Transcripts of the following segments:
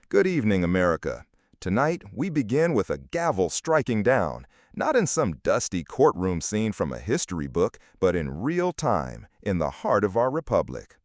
Good evening, America. Tonight, we begin with a gavel striking down, not in some dusty courtroom scene from a history book, but in real time, in the heart of our republic.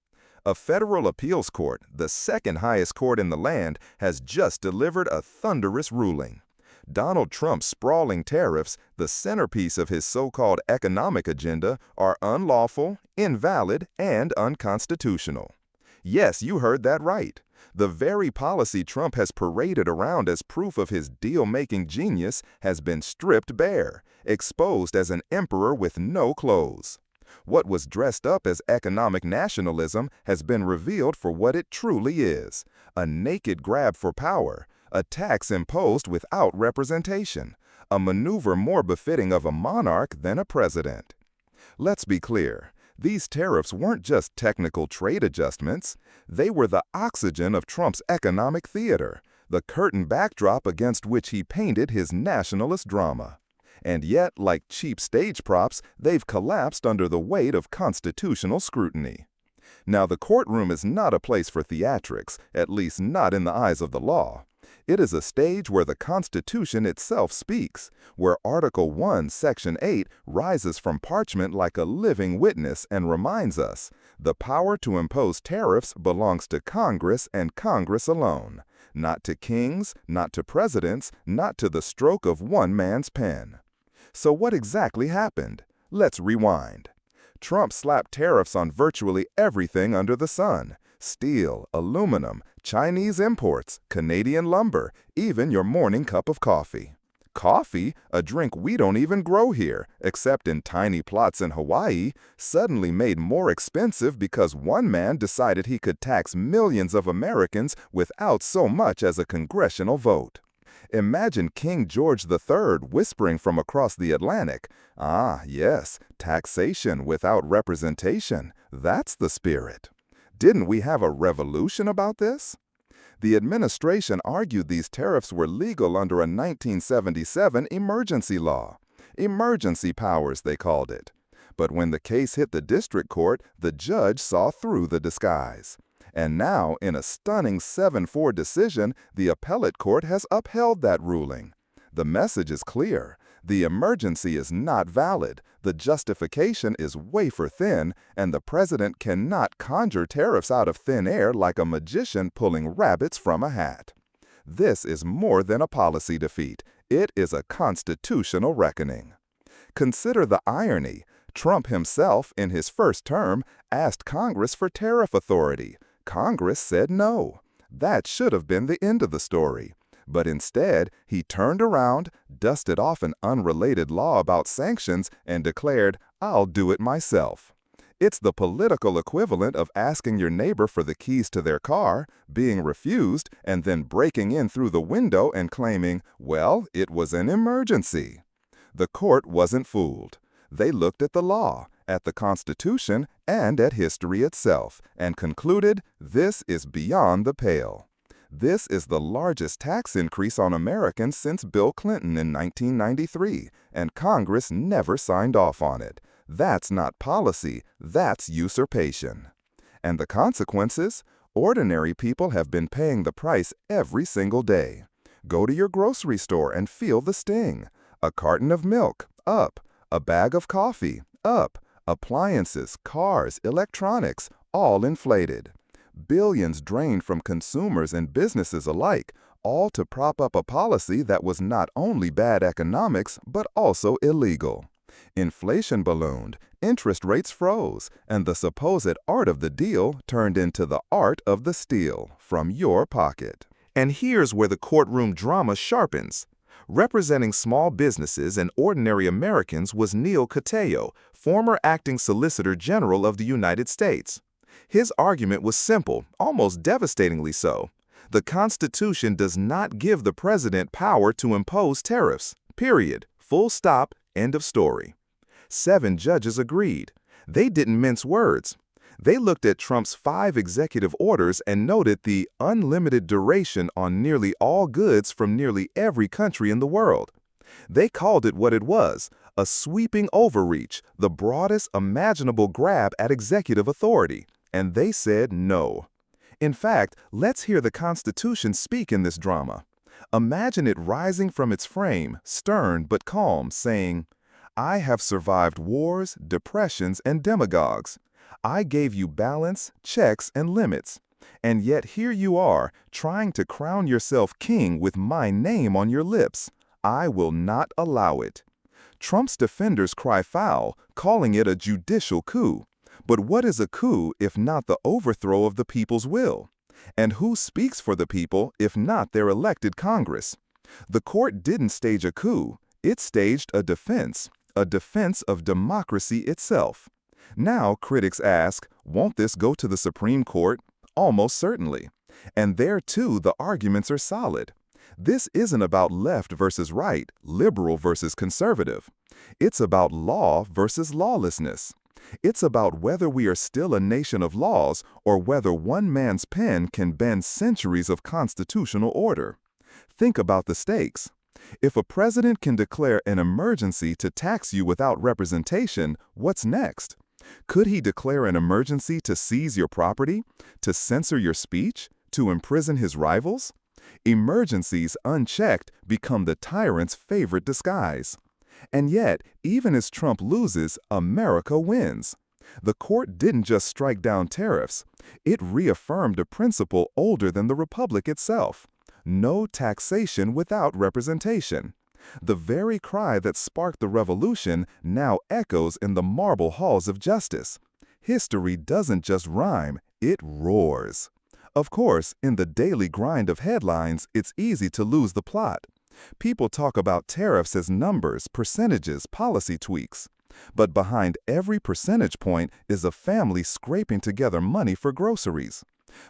A federal appeals court, the second highest court in the land, has just delivered a thunderous ruling. Donald Trump's sprawling tariffs, the centerpiece of his so-called economic agenda, are unlawful, invalid, and unconstitutional. Yes, you heard that right. The very policy Trump has paraded around as proof of his deal-making genius has been stripped bare, exposed as an emperor with no clothes. What was dressed up as economic nationalism has been revealed for what it truly is: a naked grab for power, a tax imposed without representation, a maneuver more befitting of a monarch than a president. Let's be clear. These tariffs weren't just technical trade adjustments. They were the oxygen of Trump's economic theater, the curtain backdrop against which he painted his nationalist drama. And yet, like cheap stage props, they've collapsed under the weight of constitutional scrutiny. Now, the courtroom is not a place for theatrics, at least not in the eyes of the law. It is a stage where the Constitution itself speaks, where Article 1, Section 8 rises from parchment like a living witness and reminds us, the power to impose tariffs belongs to Congress and Congress alone, not to kings, not to presidents, not to the stroke of one man's pen. So what exactly happened? Let's rewind. Trump slapped tariffs on virtually everything under the sun: steel, aluminum, Chinese imports, Canadian lumber, even your morning cup of coffee. Coffee, a drink we don't even grow here, except in tiny plots in Hawaii, suddenly made more expensive because one man decided he could tax millions of Americans without so much as a congressional vote. Imagine King George III whispering from across the Atlantic, "Ah, yes, taxation without representation, that's the spirit." Didn't we have a revolution about this? The administration argued these tariffs were legal under a 1977 emergency law. Emergency powers, they called it. But when the case hit the district court, the judge saw through the disguise. And now, in a stunning 7-4 decision, the appellate court has upheld that ruling. The message is clear. The emergency is not valid, the justification is wafer thin, and the president cannot conjure tariffs out of thin air like a magician pulling rabbits from a hat. This is more than a policy defeat. It is a constitutional reckoning. Consider the irony. Trump himself, in his first term, asked Congress for tariff authority. Congress said no. That should have been the end of the story. But instead, he turned around, dusted off an unrelated law about sanctions, and declared, "I'll do it myself." It's the political equivalent of asking your neighbor for the keys to their car, being refused, and then breaking in through the window and claiming, "Well, it was an emergency." The court wasn't fooled. They looked at the law, at the Constitution, and at history itself, and concluded this is beyond the pale. This is the largest tax increase on Americans since Bill Clinton in 1993, and Congress never signed off on it. That's not policy, that's usurpation. And the consequences? Ordinary people have been paying the price every single day. Go to your grocery store and feel the sting. A carton of milk, up. A bag of coffee, up. Appliances, cars, electronics, all inflated. Billions drained from consumers and businesses alike, all to prop up a policy that was not only bad economics, but also illegal. Inflation ballooned, interest rates froze, and the supposed art of the deal turned into the art of the steal from your pocket. And here's where the courtroom drama sharpens. Representing small businesses and ordinary Americans was Neil Katyal, former acting Solicitor General of the United States. His argument was simple, almost devastatingly so. The Constitution does not give the president power to impose tariffs. Period. Full stop. End of story. 7 judges agreed. They didn't mince words. They looked at Trump's 5 executive orders and noted the unlimited duration on nearly all goods from nearly every country in the world. They called it what it was: a sweeping overreach, the broadest imaginable grab at executive authority. And they said no. In fact, let's hear the Constitution speak in this drama. Imagine it rising from its frame, stern but calm, saying, "I have survived wars, depressions, and demagogues. I gave you balance, checks, and limits. And yet here you are, trying to crown yourself king with my name on your lips. I will not allow it." Trump's defenders cry foul, calling it a judicial coup. But what is a coup if not the overthrow of the people's will? And who speaks for the people if not their elected Congress? The court didn't stage a coup, it staged a defense of democracy itself. Now critics ask, won't this go to the Supreme Court? Almost certainly. And there too the arguments are solid. This isn't about left versus right, liberal versus conservative. It's about law versus lawlessness. It's about whether we are still a nation of laws or whether one man's pen can bend centuries of constitutional order. Think about the stakes. If a president can declare an emergency to tax you without representation, what's next? Could he declare an emergency to seize your property, to censor your speech, to imprison his rivals? Emergencies, unchecked, become the tyrant's favorite disguise. And yet, even as Trump loses, America wins. The court didn't just strike down tariffs. It reaffirmed a principle older than the republic itself: no taxation without representation. The very cry that sparked the revolution now echoes in the marble halls of justice. History doesn't just rhyme, it roars. Of course, in the daily grind of headlines, it's easy to lose the plot. People talk about tariffs as numbers, percentages, policy tweaks. But behind every percentage point is a family scraping together money for groceries.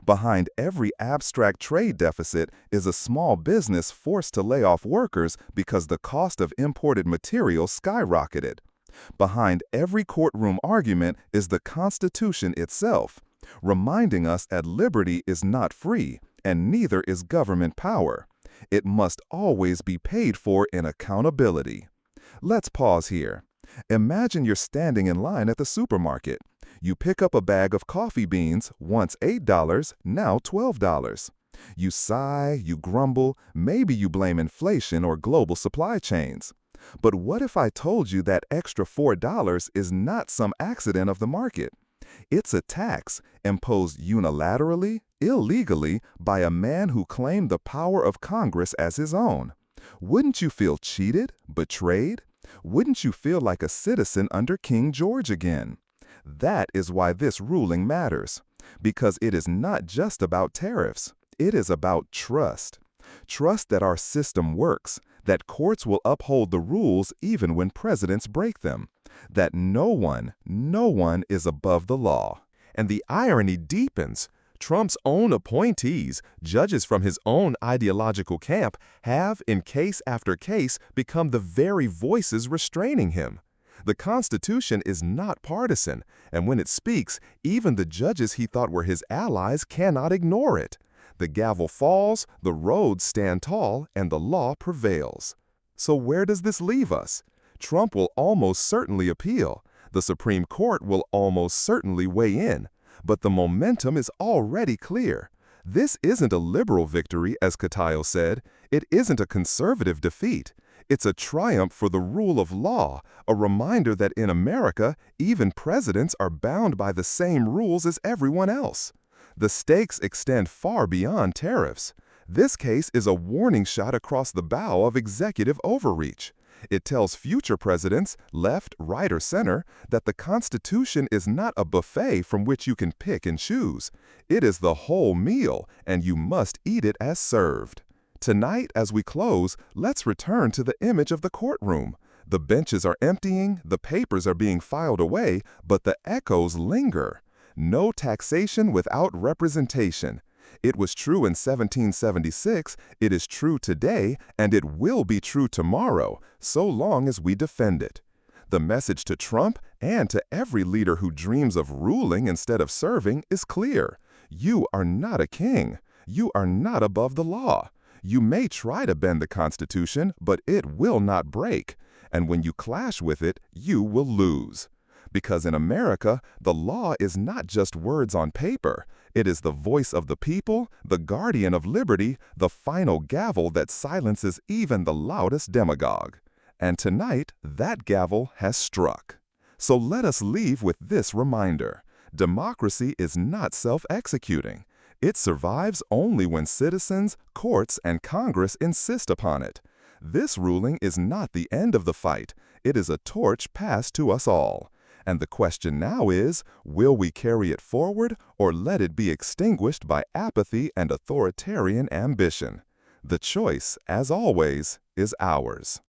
Behind every abstract trade deficit is a small business forced to lay off workers because the cost of imported materials skyrocketed. Behind every courtroom argument is the Constitution itself, reminding us that liberty is not free, and neither is government power. It must always be paid for in accountability. Let's pause here. Imagine you're standing in line at the supermarket. You pick up a bag of coffee beans, once $8, now $12. You sigh, you grumble, maybe you blame inflation or global supply chains. But what if I told you that extra $4 is not some accident of the market? It's a tax imposed unilaterally, illegally, by a man who claimed the power of Congress as his own. Wouldn't you feel cheated, betrayed? Wouldn't you feel like a citizen under King George again? That is why this ruling matters, because it is not just about tariffs. It is about trust. Trust that our system works, that courts will uphold the rules even when presidents break them, that no one is above the law. And the irony deepens. Trump's own appointees, judges from his own ideological camp, have, in case after case, become the very voices restraining him. The Constitution is not partisan, and when it speaks, even the judges he thought were his allies cannot ignore it. The gavel falls, the roads stand tall, and the law prevails. So where does this leave us? Trump will almost certainly appeal. The Supreme Court will almost certainly weigh in. But the momentum is already clear. This isn't a liberal victory, as Katayo said. It isn't a conservative defeat. It's a triumph for the rule of law, a reminder that in America, even presidents are bound by the same rules as everyone else. The stakes extend far beyond tariffs. This case is a warning shot across the bow of executive overreach. It tells future presidents, left, right, or center, that the Constitution is not a buffet from which you can pick and choose. It is the whole meal, and you must eat it as served. Tonight, as we close, let's return to the image of the courtroom. The benches are emptying, the papers are being filed away, but the echoes linger. No taxation without representation. It was true in 1776, it is true today, and it will be true tomorrow, so long as we defend it. The message to Trump and to every leader who dreams of ruling instead of serving is clear. You are not a king. You are not above the law. You may try to bend the Constitution, but it will not break. And when you clash with it, you will lose. Because in America, the law is not just words on paper. It is the voice of the people, the guardian of liberty, the final gavel that silences even the loudest demagogue. And tonight, that gavel has struck. So let us leave with this reminder. Democracy is not self-executing. It survives only when citizens, courts, and Congress insist upon it. This ruling is not the end of the fight. It is a torch passed to us all. And the question now is, will we carry it forward or let it be extinguished by apathy and authoritarian ambition? The choice, as always, is ours.